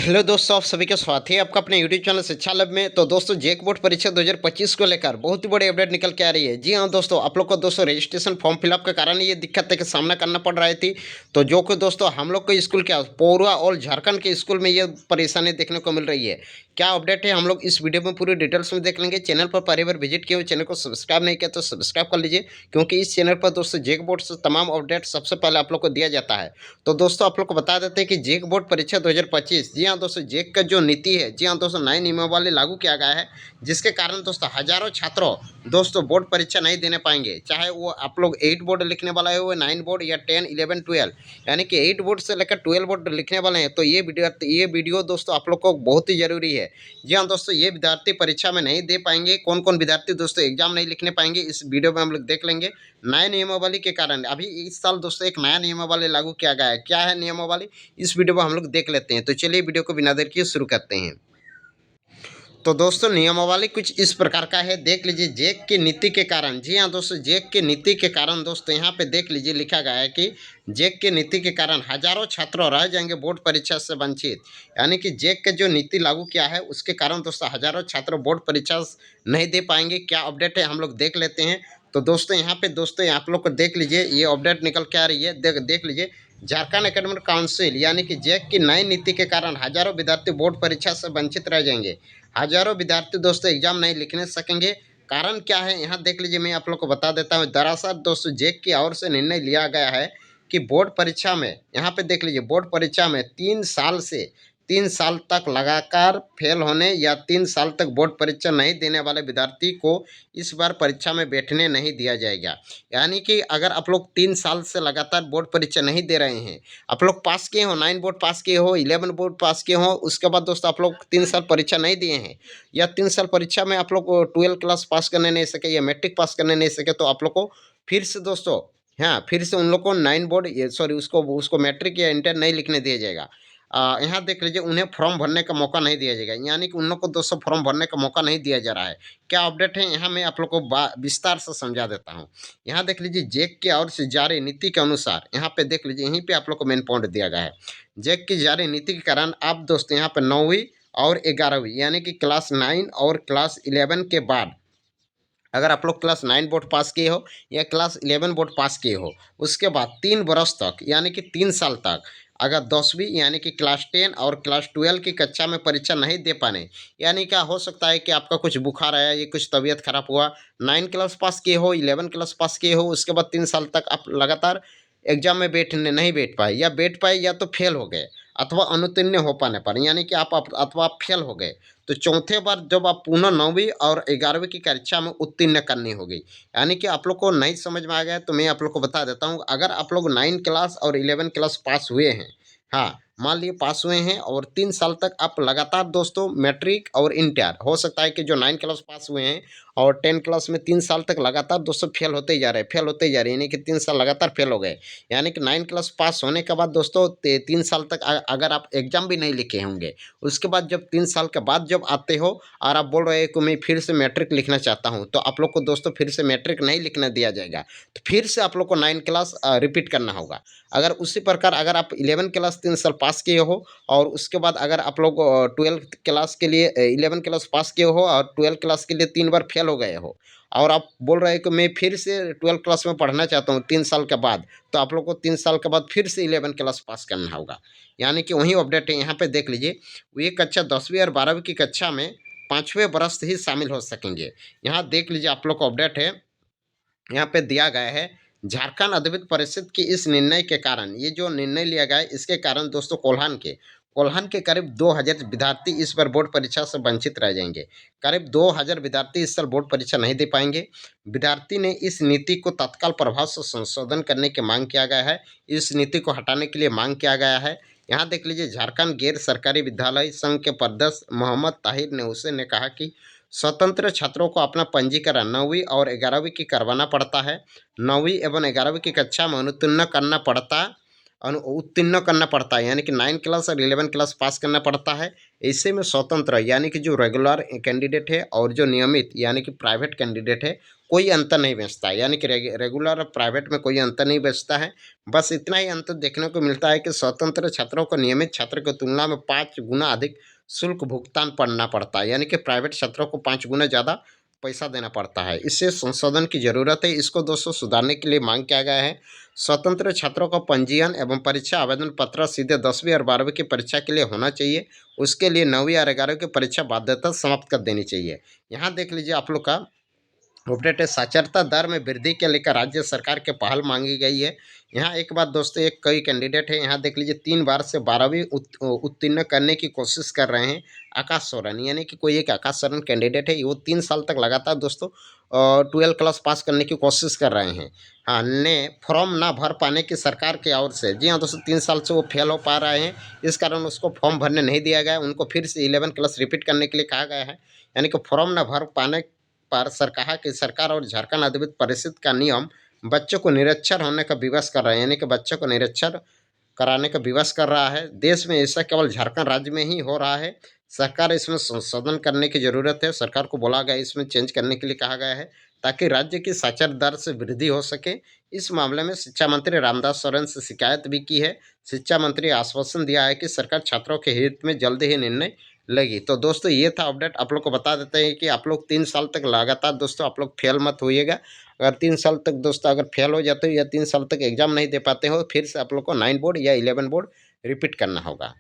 Hello दोस्तों, आप सभी का स्वागत है आपका अपने यूट्यूब चैनल शिक्षा लैब में। तो दोस्तों, जेक बोर्ड परीक्षा 2025 को लेकर बहुत ही बड़ी अपडेट निकल के आ रही है। जी हाँ दोस्तों, आप लोग को दोस्तों रजिस्ट्रेशन फॉर्म फिलअप के कारण ये दिक्कत का सामना करना पड़ रही थी। तो जो कि दोस्तों हम लोग को स्कूल क्या पूरा और झारखंड के स्कूल में ये परेशानी देखने को मिल रही है। क्या अपडेट है हम लोग इस वीडियो में पूरी डिटेल्स में देख लेंगे। चैनल पर पहली बार विजिट किए हो, चैनल को सब्सक्राइब नहीं किया तो सब्सक्राइब कर लीजिए, क्योंकि इस चैनल पर दोस्तों जेक बोर्ड से तमाम अपडेट सबसे पहले आप लोग को दिया जाता है। तो दोस्तों आप लोग को बता देते हैं कि जेक बोर्ड परीक्षा 2025, जी हाँ दोस्तों, जेक का जो नीति है, जी हाँ दोस्तों, नए नियमावली लागू किया गया है, जिसके कारण दोस्तों हजारों छात्रों दोस्तों बोर्ड परीक्षा नहीं देने पाएंगे। चाहे वो आप लोग 8 बोर्ड लिखने वाला है, वो 9 बोर्ड या 10, 11, 12, यानी कि 8 बोर्ड से लेकर 12 बोर्ड लिखने वाले हैं। तो ये वीडियो दोस्तों आप लोग को बहुत ही जरूरी है। जी हाँ दोस्तों, ये विद्यार्थी परीक्षा में नहीं दे पाएंगे। कौन कौन विद्यार्थी दोस्तों एग्जाम नहीं लिखने पाएंगे, इस वीडियो में हम लोग देख लेंगे। नए नियमावली के कारण अभी इस साल दोस्तों एक नया नियमावली लागू किया गया है। क्या है नियमावली, इस वीडियो में हम लोग देख लेते हैं। तो चलिए वीडियो को बिना देर किए शुरू करते हैं। तो दोस्तों नियमावली कुछ इस प्रकार का है, देख लीजिए। जेक की नीति के कारण, जी हाँ दोस्तों, जेक की नीति के कारण दोस्तों यहाँ पे देख लीजिए लिखा गया है कि जेक की नीति के कारण हजारों छात्रों रह जाएंगे बोर्ड परीक्षा से वंचित। यानी कि जेक के जो नीति लागू किया है उसके कारण दोस्तों हजारों छात्र बोर्ड परीक्षा नहीं दे पाएंगे। क्या अपडेट है हम लोग देख लेते हैं। तो दोस्तों यहाँ पे दोस्तों आप लोग को देख लीजिए, ये अपडेट निकल के आ रही है। देख लीजिए, झारखंड एकेडमिक काउंसिल यानी कि जेक की नई नीति के कारण हजारों विद्यार्थी बोर्ड परीक्षा से वंचित रह जाएंगे। हजारों विद्यार्थी दोस्तों एग्जाम नहीं लिखने सकेंगे। कारण क्या है यहाँ देख लीजिए, मैं आप लोग को बता देता हूँ। दरअसल दोस्तों जेक की ओर से निर्णय लिया गया है कि बोर्ड परीक्षा में, यहाँ पे देख लीजिए, बोर्ड परीक्षा में 3 साल तक लगातार फेल होने या 3 साल तक बोर्ड परीक्षा नहीं देने वाले विद्यार्थी को इस बार परीक्षा में बैठने नहीं दिया जाएगा। यानी कि अगर आप लोग 3 साल से लगातार बोर्ड परीक्षा नहीं दे रहे हैं, आप लोग पास किए हो, 9 बोर्ड पास किए हो, 11 बोर्ड पास किए हो, उसके बाद दोस्तों आप लोग 3 साल परीक्षा नहीं दिए हैं, या 3 साल परीक्षा में आप लोग 12 क्लास पास करने नहीं सके या मैट्रिक पास करने नहीं सके, तो आप लोग को फिर से दोस्तों, हाँ, फिर से उन लोग को 9 बोर्ड सॉरी उसको उसको मैट्रिक या इंटर नहीं लिखने दिया जाएगा। यहाँ देख लीजिए, उन्हें फॉर्म भरने का मौका नहीं दिया जाएगा। यानी कि उन लोग को दोस्तों फॉर्म भरने का मौका नहीं दिया जा रहा है। क्या अपडेट है यहाँ मैं आप लोग को विस्तार से समझा देता हूँ। यहाँ देख लीजिए, जेक की ओर से जारी नीति के अनुसार, यहाँ पे देख लीजिए, यहीं पे आप लोग को मेन पॉइंट दिया गया है। जेक की जारी नीति के कारण आप दोस्तों यहाँ पे 9वीं और 11वीं यानी कि क्लास 9 और क्लास 11 के बाद, अगर आप लोग क्लास 9 बोर्ड पास किए हो या क्लास 11 बोर्ड पास किए हो, उसके बाद 3 बरस तक यानी कि 3 साल तक अगर 10वीं यानी कि क्लास 10 और क्लास 12 की कक्षा में परीक्षा नहीं दे पाने, यानी क्या हो सकता है कि आपका कुछ बुखार आया, ये कुछ तबीयत खराब हुआ, 9 क्लास पास किए हो, 11 क्लास पास किए हो, उसके बाद 3 साल तक आप लगातार एग्जाम में नहीं बैठ पाए, या बैठ पाए या तो फेल हो गए, अथवा अनुत्तीर्ण हो पाने पर, यानी कि अथवा आप फेल हो गए, तो चौथे बार जब आप पुनः 9वीं और 11वीं की कक्षा में उत्तीर्ण करनी होगी। यानी कि आप लोग को नहीं समझ में आ गया तो मैं आप लोग को बता देता हूँ। अगर आप लोग 9 क्लास और 11 क्लास पास हुए हैं, हाँ, मान लिए पास हुए हैं, और 3 साल तक आप लगातार दोस्तों मैट्रिक और इंटर, हो सकता है कि जो 9 क्लास पास हुए हैं और 10 क्लास में 3 साल तक लगातार दोस्तों फेल होते ही जा रहे हैं, फेल होते ही जा रहे हैं, यानी कि 3 साल लगातार फेल हो गए। यानी कि 9 क्लास पास होने के बाद दोस्तों 3 साल तक अगर आप एग्जाम भी नहीं लिखे होंगे, उसके बाद जब 3 साल के बाद जब आते हो और आप बोल रहे हो कि मैं फिर से मैट्रिक लिखना चाहता हूँ, तो आप लोग को दोस्तों फिर से मैट्रिक नहीं लिखने दिया जाएगा। तो फिर से आप लोग को 9 क्लास रिपीट करना होगा। अगर उसी प्रकार अगर आप 11 क्लास 3 साल पास किए हो, और उसके बाद अगर आप लोग 12 क्लास के लिए 11 क्लास पास किए हो और 12 क्लास के लिए 3 बार फेल हो गए हो, और आप बोल रहे हैं कि मैं फिर से 12 क्लास में पढ़ना चाहता हूँ 3 साल के बाद, तो आप लोग को 3 साल के बाद फिर से 11 क्लास पास करना होगा। यानी कि वही अपडेट है, यहाँ पे देख लीजिए, वो ये कक्षा 10वीं और 12वीं की कक्षा में 5वें बरस ही शामिल हो सकेंगे। यहाँ देख लीजिए, आप लोग को अपडेट है, यहाँ पे दिया गया है, झारखंड अद्यवित परिषद के इस निर्णय के कारण, ये जो निर्णय लिया गया है इसके कारण दोस्तों कोल्हान के करीब 2000 विद्यार्थी इस बार बोर्ड परीक्षा से वंचित रह जाएंगे। करीब 2000 विद्यार्थी इस साल बोर्ड परीक्षा नहीं दे पाएंगे। विद्यार्थी ने इस नीति को तत्काल प्रभाव से संशोधन करने की मांग किया गया है। इस नीति को हटाने के लिए मांग किया गया है। यहाँ देख लीजिए, झारखंड गैर सरकारी विद्यालय संघ के अध्यक्ष मोहम्मद ताहिर ने हुसैन ने कहा कि स्वतंत्र छात्रों को अपना पंजीकरण 9वीं और 11वीं की करवाना पड़ता है। 9वीं एवं 11वीं की कक्षा में उत्तीर्ण करना पड़ता है, यानी कि 9 क्लास और 11 क्लास पास करना पड़ता है। ऐसे में स्वतंत्र यानी कि जो रेगुलर कैंडिडेट है और जो नियमित यानी कि प्राइवेट कैंडिडेट है, कोई अंतर नहीं बचता है, यानी कि रेगुलर और प्राइवेट में कोई अंतर नहीं बचता है। बस इतना ही अंतर देखने को मिलता है कि स्वतंत्र छात्रों को नियमित छात्र की तुलना में 5 गुना अधिक शुल्क भुगतान करना पड़ता है, यानी कि प्राइवेट छात्रों को 5 गुना ज़्यादा पैसा देना पड़ता है। इससे संशोधन की ज़रूरत है। इसको दोस्तों सुधारने के लिए मांग किया गया है। स्वतंत्र छात्रों का पंजीयन एवं परीक्षा आवेदन पत्र सीधे 10वीं और 12वीं की परीक्षा के लिए होना चाहिए। उसके लिए 9वीं और 11वीं की परीक्षा बाध्यता समाप्त कर देनी चाहिए। यहाँ देख लीजिए आप लोग का अपडेट है। साक्षरता दर में वृद्धि के लेकर राज्य सरकार के पहल मांगी गई है। यहाँ एक बात दोस्तों, एक कई कैंडिडेट है, यहाँ देख लीजिए 3 बार से 12वीं उत्तीर्ण करने की कोशिश कर रहे हैं। आकाश सोरेन, यानी कि कोई एक आकाश सोरेन कैंडिडेट है, वो 3 साल तक लगातार दोस्तों 12 क्लास पास करने की कोशिश कर रहे हैं। हाँ, ने फॉर्म ना भर पाने की सरकार की ओर से, जी हाँ दोस्तों, 3 साल से वो फेल हो पा रहे हैं। इस कारण उसको फॉर्म भरने नहीं दिया गया। उनको फिर से 11 क्लास रिपीट करने के लिए कहा गया है। यानी कि फॉर्म ना भर पाने पर कहा कि सरकार और झारखंड अधिविद्य परिषद का नियम बच्चों को निरक्षर होने का विवश कर रहा है, यानी कि बच्चों को निरक्षर कराने का विवश कर रहा है। देश में ऐसा केवल झारखंड राज्य में ही हो रहा है। सरकार इसमें संशोधन करने की ज़रूरत है। सरकार को बोला गया, इसमें चेंज करने के लिए कहा गया है, ताकि राज्य की साक्षर दर से वृद्धि हो सके। इस मामले में शिक्षा मंत्री रामदास सोरेन से शिकायत भी की है। शिक्षा मंत्री आश्वासन दिया है कि सरकार छात्रों के हित में जल्द ही निर्णय लगी। तो दोस्तों ये था अपडेट। आप लोग को बता देते हैं कि आप लोग 3 साल तक लगातार दोस्तों आप लोग फेल मत होइएगा। अगर 3 साल तक दोस्तों अगर फेल हो जाते हो या 3 साल तक एग्ज़ाम नहीं दे पाते हो, फिर से आप लोग को 9 बोर्ड या 11 बोर्ड रिपीट करना होगा।